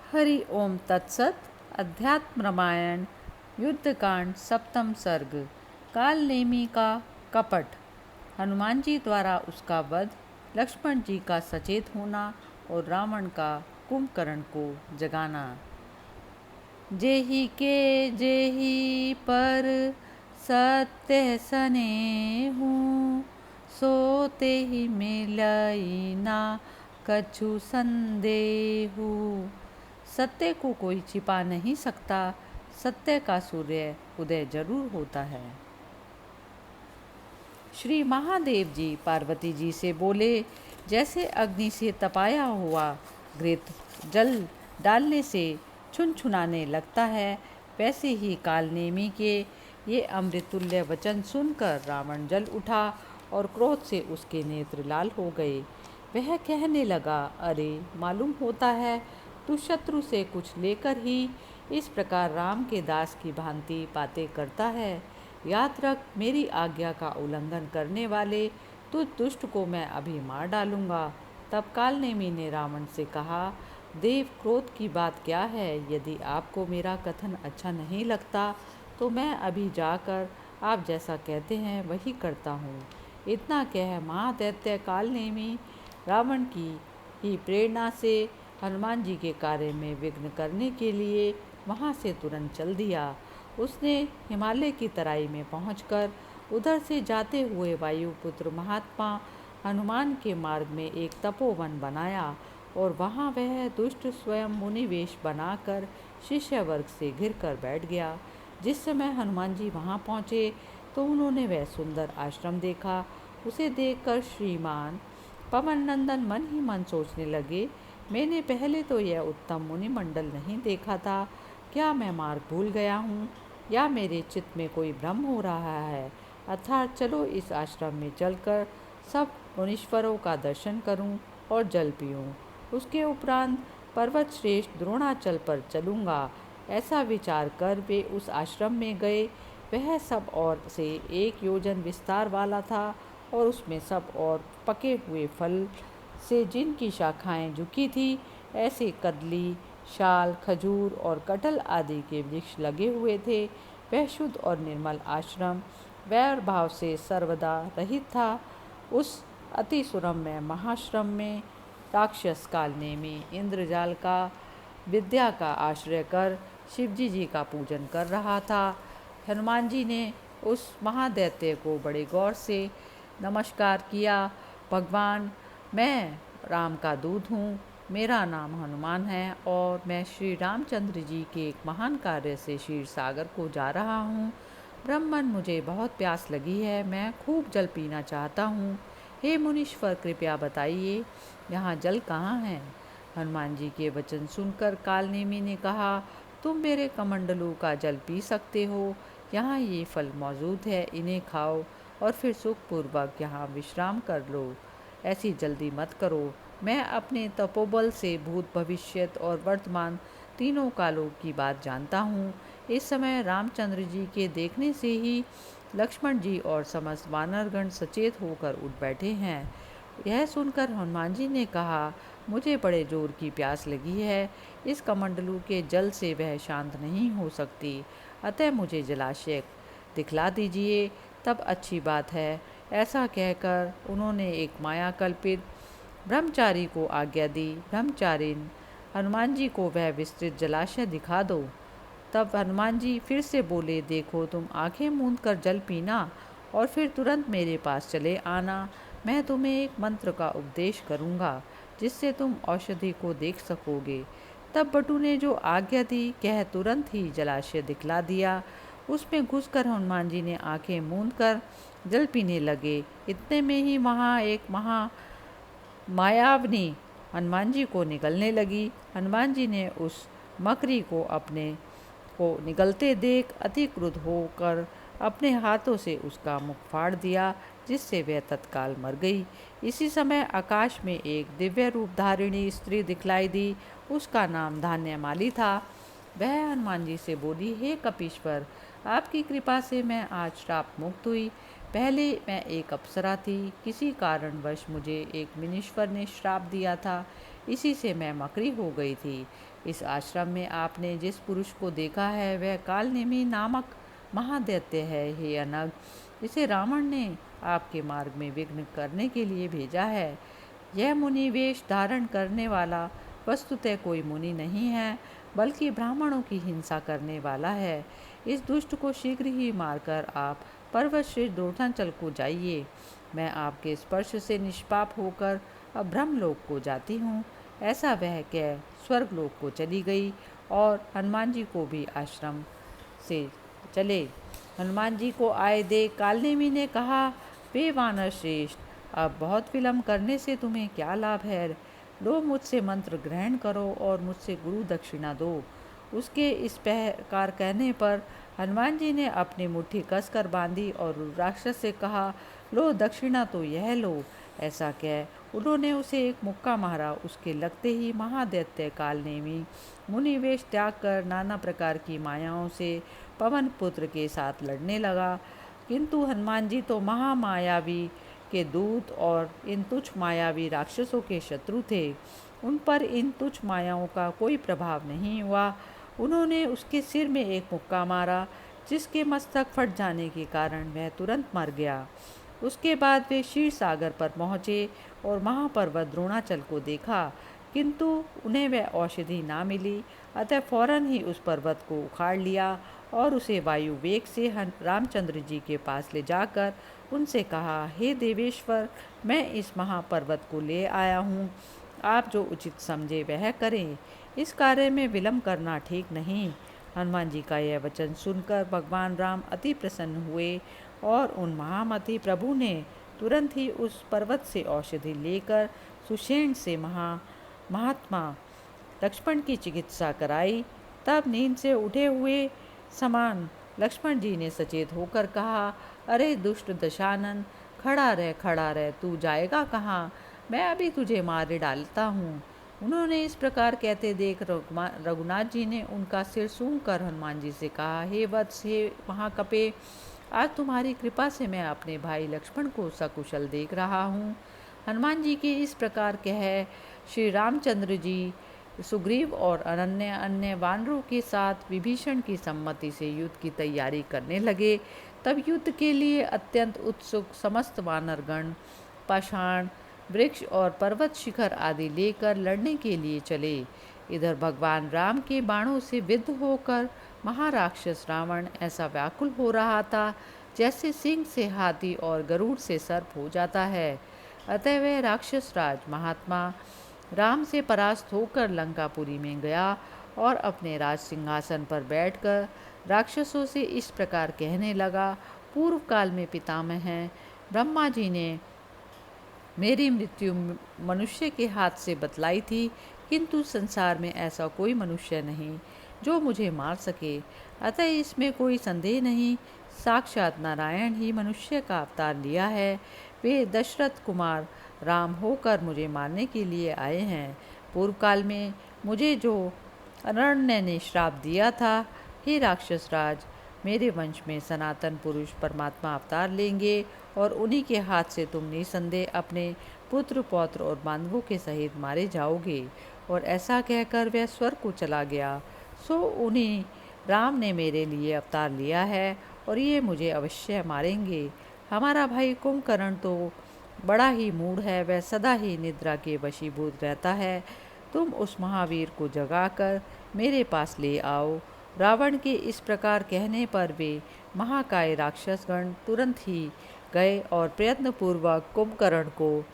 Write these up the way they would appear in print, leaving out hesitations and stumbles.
हरि ओम तत्सत। अध्यात्म रामायण युद्धकांड सप्तम सर्ग। काल नेमी का कपट। हनुमान जी द्वारा उसका वध, लक्ष्मण जी का सचेत होना और रावण का कुंभकर्ण को जगाना। जेहि के जेहि पर सत्य सनेहु, सोते ही मिलई ना कछु संदेहु। सत्य को कोई छिपा नहीं सकता, सत्य का सूर्य उदय जरूर होता है। श्री महादेव जी पार्वती जी से बोले, जैसे अग्नि से तपाया हुआ घृत जल डालने से छुनछुनाने लगता है, वैसे ही कालनेमी के ये अमृतुल्य वचन सुनकर रावण जल उठा और क्रोध से उसके नेत्र लाल हो गए। वह कहने लगा, अरे मालूम होता है तू शत्रु से कुछ लेकर ही इस प्रकार राम के दास की भांति बातें करता है। याद रख, मेरी आज्ञा का उल्लंघन करने वाले तुझ दुष्ट को मैं अभी मार डालूंगा। तब कालनेमी ने रावण से कहा, देव, क्रोध की बात क्या है? यदि आपको मेरा कथन अच्छा नहीं लगता तो मैं अभी जाकर आप जैसा कहते हैं वही करता हूँ। इतना कह महादैत्य कालनेमी रावण की ही प्रेरणा से हनुमान जी के कार्य में विघ्न करने के लिए वहाँ से तुरंत चल दिया। उसने हिमालय की तराई में पहुंचकर उधर से जाते हुए वायुपुत्र महात्मा हनुमान के मार्ग में एक तपोवन बनाया और वहाँ वह दुष्ट स्वयं मुनिवेश बनाकर शिष्य वर्ग से घिर कर बैठ गया। जिस समय हनुमान जी वहाँ पहुँचे तो उन्होंने वह सुंदर आश्रम देखा। उसे देखकर श्रीमान पवन नंदन मन ही मन सोचने लगे, मैंने पहले तो यह उत्तम मुनिमंडल नहीं देखा था। क्या मैं मार्ग भूल गया हूँ या मेरे चित्त में कोई भ्रम हो रहा है? अर्थात चलो इस आश्रम में चलकर सब मुनीश्वरों का दर्शन करूं और जल पीऊं। उसके उपरांत पर्वत श्रेष्ठ द्रोणाचल पर चलूंगा। ऐसा विचार कर वे उस आश्रम में गए। वह सब ओर से 1 योजन विस्तार वाला था और उसमें सब और पके हुए फल से जिनकी शाखाएं झुकी थी, ऐसे कदली, शाल, खजूर और कटहल आदि के वृक्ष लगे हुए थे। वह शुद्ध और निर्मल आश्रम वैर भाव से सर्वदा रहित था। उस अति सुरम्य महाश्रम में राक्षस कालनेमी इंद्रजाल का विद्या का आश्रय कर शिवजी जी का पूजन कर रहा था। हनुमान जी ने उस महादैत्य को बड़े गौर से नमस्कार किया। भगवान, मैं राम का दूत हूँ। मेरा नाम हनुमान है और मैं श्री रामचंद्र जी के एक महान कार्य से क्षीर सागर को जा रहा हूँ। ब्रह्मन, मुझे बहुत प्यास लगी है, मैं खूब जल पीना चाहता हूँ। हे मुनीश्वर, कृपया बताइए यहाँ जल कहाँ है? हनुमान जी के वचन सुनकर कालनेमी ने कहा, तुम मेरे कमंडलू का जल पी सकते हो। यहाँ ये फल मौजूद है, इन्हें खाओ और फिर सुखपूर्वक यहाँ विश्राम कर लो। ऐसी जल्दी मत करो। मैं अपने तपोबल से भूत, भविष्यत और वर्तमान तीनों कालों की बात जानता हूँ। इस समय रामचंद्र जी के देखने से ही लक्ष्मण जी और समस्त वानरगण सचेत होकर उठ बैठे हैं। यह सुनकर हनुमान जी ने कहा, मुझे बड़े जोर की प्यास लगी है। इस कमंडलू के जल से वह शांत नहीं हो सकती, अतः मुझे जलाशय दिखला दीजिए, तब अच्छी बात है। ऐसा कहकर उन्होंने एक माया कल्पित ब्रह्मचारी को आज्ञा दी। ब्रह्मचारिन, हनुमान जी को वह विस्तृत जलाशय दिखा दो। तब हनुमान जी फिर से बोले, देखो, तुम आंखें मूंद कर जल पीना और फिर तुरंत मेरे पास चले आना। मैं तुम्हें एक मंत्र का उपदेश करूंगा जिससे तुम औषधि को देख सकोगे। तब बटू ने जो आज्ञा दी कह तुरंत ही जलाशय दिखला दिया। उसमें घुसकर हनुमान जी ने आंखें मूंद कर जल पीने लगे। इतने में ही वहाँ एक मायावनी हनुमान जी को निगलने लगी। हनुमान जी ने उस मकरी को अपने को निगलते देख अति क्रुद्ध होकर अपने हाथों से उसका मुख फाड़ दिया, जिससे वह तत्काल मर गई। इसी समय आकाश में एक दिव्य रूप धारिणी स्त्री दिखलाई दी। उसका नाम धान्यमाली था। वह हनुमान जी से बोली, हे कपीश्वर, आपकी कृपा से मैं आज श्राप मुक्त हुई। पहले मैं एक अप्सरा थी। किसी कारणवश मुझे एक मुनीश्वर ने श्राप दिया था, इसी से मैं मकरी हो गई थी। इस आश्रम में आपने जिस पुरुष को देखा है वह कालनेमी नामक महादैत्य है। हे अनग, इसे रावण ने आपके मार्ग में विघ्न करने के लिए भेजा है। यह मुनि वेश धारण करने वाला वस्तुतः कोई मुनि नहीं है, बल्कि ब्राह्मणों की हिंसा करने वाला है। इस दुष्ट को शीघ्र ही मारकर आप पर्वत श्रेष्ठ द्रोणाचल को जाइए। मैं आपके स्पर्श से निष्पाप होकर अब ब्रह्मलोक को जाती हूँ। ऐसा वह कह स्वर्गलोक को चली गई और हनुमान जी को भी आश्रम से चले। हनुमान जी को आए देख कालनेमी ने कहा, वे वानर श्रेष्ठ, अब बहुत विलम्ब करने से तुम्हें क्या लाभ है। लो, मुझसे मंत्र ग्रहण करो और मुझसे गुरु दक्षिणा दो। उसके इस प्रकार कहने पर हनुमान जी ने अपनी मुट्ठी कसकर बांधी और राक्षस से कहा, लो दक्षिणा तो यह लो। ऐसा कह उन्होंने उसे एक मुक्का मारा। उसके लगते ही महादैत्य कालनेमी मुनिवेश त्याग कर नाना प्रकार की मायाओं से पवन पुत्र के साथ लड़ने लगा। किंतु हनुमान जी तो महामायावी के दूत और इन तुच्छ मायावी राक्षसों के शत्रु थे। उन पर इन तुच्छ मायाओं का कोई प्रभाव नहीं हुआ। उन्होंने उसके सिर में एक मुक्का मारा, जिसके मस्तक फट जाने के कारण वह तुरंत मर गया। उसके बाद वे क्षीर सागर पर पहुँचे और महापर्वत द्रोणाचल को देखा, किंतु उन्हें वह औषधि ना मिली। अतः फौरन ही उस पर्वत को उखाड़ लिया और उसे वायु वेग से रामचंद्र जी के पास ले जाकर उनसे कहा, हे देवेश्वर, मैं इस महापर्वत को ले आया हूँ। आप जो उचित समझे वह करें। इस कार्य में विलम्ब करना ठीक नहीं। हनुमान जी का यह वचन सुनकर भगवान राम अति प्रसन्न हुए और उन महामती प्रभु ने तुरंत ही उस पर्वत से औषधि लेकर सुषेण से महात्मा लक्ष्मण की चिकित्सा कराई। तब नींद से उठे हुए समान लक्ष्मण जी ने सचेत होकर कहा, अरे दुष्ट दशानन, खड़ा रह, तू जाएगा कहाँ? मैं अभी तुझे मार डालता हूँ। उन्होंने इस प्रकार कहते देख रघुनाथ जी ने उनका सिर सूंघ कर हनुमान जी से कहा, हे वत्स, हे महाकपे, आज तुम्हारी कृपा से मैं अपने भाई लक्ष्मण को सकुशल देख रहा हूँ। हनुमान जी के इस प्रकार कह श्री रामचंद्र जी सुग्रीव और अन्य अन्य वानरों के साथ विभीषण की सम्मति से युद्ध की तैयारी करने लगे। तब युद्ध के लिए अत्यंत उत्सुक समस्त वानरगण पाषाण वृक्ष और पर्वत शिखर आदि लेकर लड़ने के लिए चले। इधर भगवान राम के बाणों से विद्ध होकर महाराक्षस रावण ऐसा व्याकुल हो रहा था जैसे सिंह से हाथी और गरुड़ से सर्प हो जाता है। अतः वह राक्षस राज महात्मा राम से परास्त होकर लंकापुरी में गया और अपने राज सिंहासन पर बैठकर राक्षसों से इस प्रकार कहने लगा, पूर्व काल में पितामह हैं ब्रह्मा जी ने मेरी मृत्यु मनुष्य के हाथ से बतलाई थी, किंतु संसार में ऐसा कोई मनुष्य नहीं जो मुझे मार सके। अतः इसमें कोई संदेह नहीं, साक्षात नारायण ही मनुष्य का अवतार लिया है। वे दशरथ कुमार राम होकर मुझे मारने के लिए आए हैं। पूर्व काल में मुझे जो अरण्य ने श्राप दिया था, हे राक्षस राज, मेरे वंश में सनातन पुरुष परमात्मा अवतार लेंगे और उन्हीं के हाथ से तुम निसंदेह अपने पुत्र पौत्र और बांधवों के सहित मारे जाओगे। और ऐसा कहकर वह स्वर्ग को चला गया। सो उन्हीं राम ने मेरे लिए अवतार लिया है और ये मुझे अवश्य मारेंगे। हमारा भाई कुंभकर्ण तो बड़ा ही मूढ़ है, वह सदा ही निद्रा के वशीभूत रहता है। तुम उस महावीर को जगाकर मेरे पास ले आओ। रावण के इस प्रकार कहने पर वे महाकाय राक्षसगण तुरंत ही गए और प्रयत्नपूर्वक कुंभकर्ण को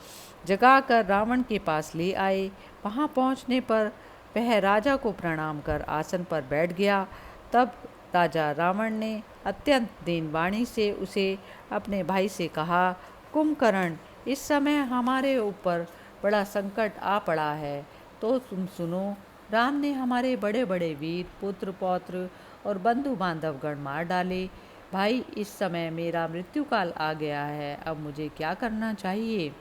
जगाकर रावण के पास ले आए। वहां पहुंचने पर वह राजा को प्रणाम कर आसन पर बैठ गया। तब राजा रावण ने अत्यंत दीनवाणी से उसे अपने भाई से कहा, कुंभकर्ण, इस समय हमारे ऊपर बड़ा संकट आ पड़ा है, तो तुम सुनो। राम ने हमारे बड़े बड़े वीर पुत्र पौत्र और बंधु बांधवगण मार डाले। भाई, इस समय मेरा मृत्यु काल आ गया है, अब मुझे क्या करना चाहिए?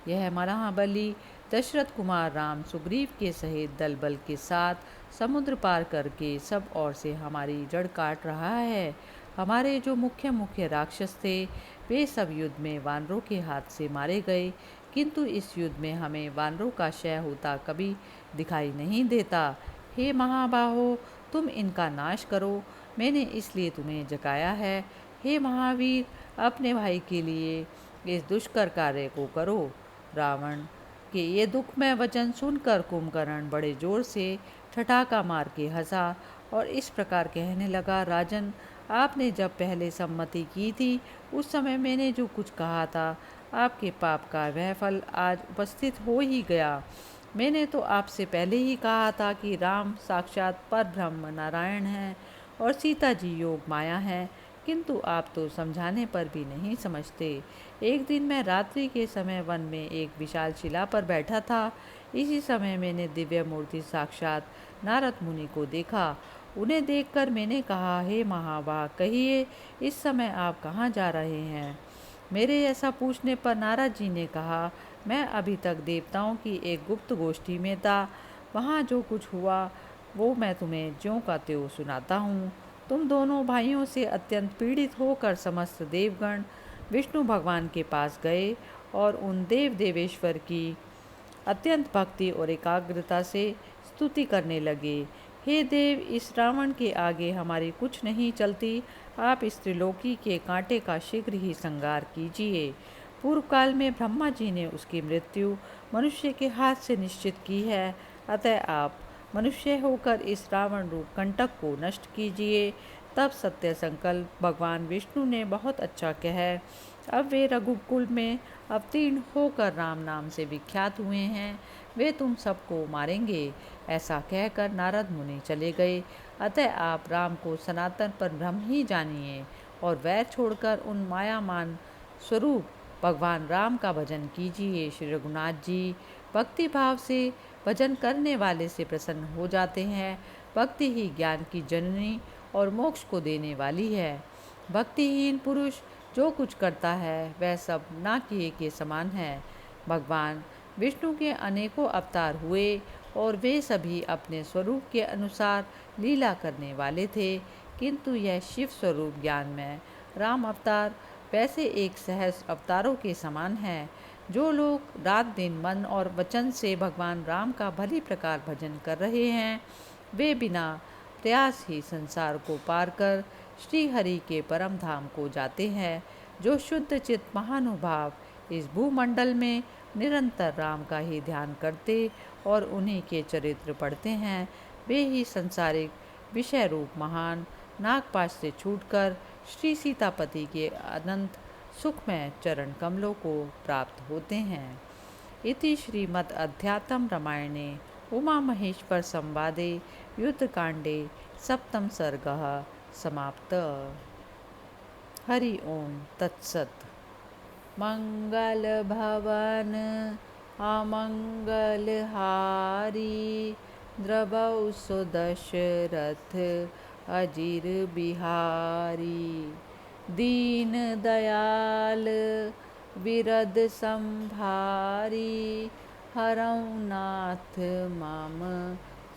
यह महाबली दशरथ कुमार राम सुग्रीव के सहित दल बल के साथ समुद्र पार करके सब ओर से हमारी जड़ काट रहा है। हमारे जो मुख्य मुख्य राक्षस थे वे सब युद्ध में वानरों के हाथ से मारे गए, किंतु इस युद्ध में हमें वानरों का क्षय होता कभी दिखाई नहीं देता। हे महाबाहो, तुम इनका नाश करो, मैंने इसलिए तुम्हें जगाया है। हे महावीर, अपने भाई के लिए इस दुष्कर कार्य को करो। रावण के ये दुखमय वचन सुनकर कुंभकर्ण बड़े जोर से ठठाका मार के हंसा और इस प्रकार कहने लगा, राजन, आपने जब पहले सम्मति की थी उस समय मैंने जो कुछ कहा था, आपके पाप का वह फल आज उपस्थित हो ही गया। मैंने तो आपसे पहले ही कहा था कि राम साक्षात परब्रह्म नारायण हैं और सीता जी योग माया है, किंतु आप तो समझाने पर भी नहीं समझते। एक दिन मैं रात्रि के समय वन में एक विशाल शिला पर बैठा था। इसी समय मैंने दिव्य मूर्ति साक्षात नारद मुनि को देखा। उन्हें देखकर मैंने कहा, हे महाभाग, कहिए इस समय आप कहाँ जा रहे हैं? मेरे ऐसा पूछने पर नारद जी ने कहा, मैं अभी तक देवताओं की एक गुप्त गोष्ठी में था। वहाँ जो कुछ हुआ वो मैं तुम्हें ज्यों का त्यों सुनाता हूँ। तुम दोनों भाइयों से अत्यंत पीड़ित होकर समस्त देवगण विष्णु भगवान के पास गए और उन देव देवेश्वर की अत्यंत भक्ति और एकाग्रता से स्तुति करने लगे। हे देव, इस रावण के आगे हमारी कुछ नहीं चलती। आप इस त्रिलोकी के कांटे का शीघ्र ही संहार कीजिए। पूर्व काल में ब्रह्मा जी ने उसकी मृत्यु मनुष्य के हाथ से निश्चित की है, अतः आप मनुष्य होकर इस रावण रूप कंटक को नष्ट कीजिए। तब सत्य संकल्प भगवान विष्णु ने बहुत अच्छा कहा। अब वे रघुकुल में अवतीर्ण होकर राम नाम से विख्यात हुए हैं। वे तुम सबको मारेंगे। ऐसा कहकर नारद मुनि चले गए। अतः आप राम को सनातन पर ब्रह्म ही जानिए और वैर छोड़कर उन मायामान स्वरूप भगवान राम का भजन कीजिए। श्री रघुनाथ जी भक्ति भाव से भजन करने वाले से प्रसन्न हो जाते हैं। भक्ति ही ज्ञान की जननी और मोक्ष को देने वाली है। भक्तिहीन पुरुष जो कुछ करता है वह सब ना किए के समान है। भगवान विष्णु के अनेकों अवतार हुए और वे सभी अपने स्वरूप के अनुसार लीला करने वाले थे, किंतु यह शिव स्वरूप ज्ञान में राम अवतार वैसे एक सहस्र अवतारों के समान है। जो लोग रात दिन मन और वचन से भगवान राम का भली प्रकार भजन कर रहे हैं, वे बिना प्रयास ही संसार को पार कर श्री हरि के परम धाम को जाते हैं। जो शुद्ध चित्त महानुभाव इस भूमंडल में निरंतर राम का ही ध्यान करते और उन्हीं के चरित्र पढ़ते हैं, वे ही संसारिक विषय रूप महान नागपाश से छूटकर श्री सीतापति के अनंत सुखमय चरण कमलों को प्राप्त होते हैं। इति श्रीमद् अध्यात्म रामायणे उमा महेश्वर संवादे युद्धकांडे सप्तम सर्गः समाप्त। हरि ओम तत्सत्। मंगल भवन अमंगल हारी, द्रवौ सुदशरथ अजिर बिहारी। दीन दयाल विरद संभारी, हरौ नाथ मम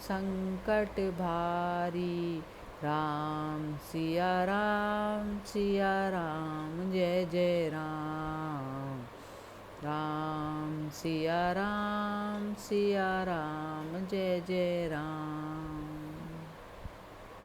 संकट भारी। राम सिया राम जय जय राम। राम सिया राम जय जय राम।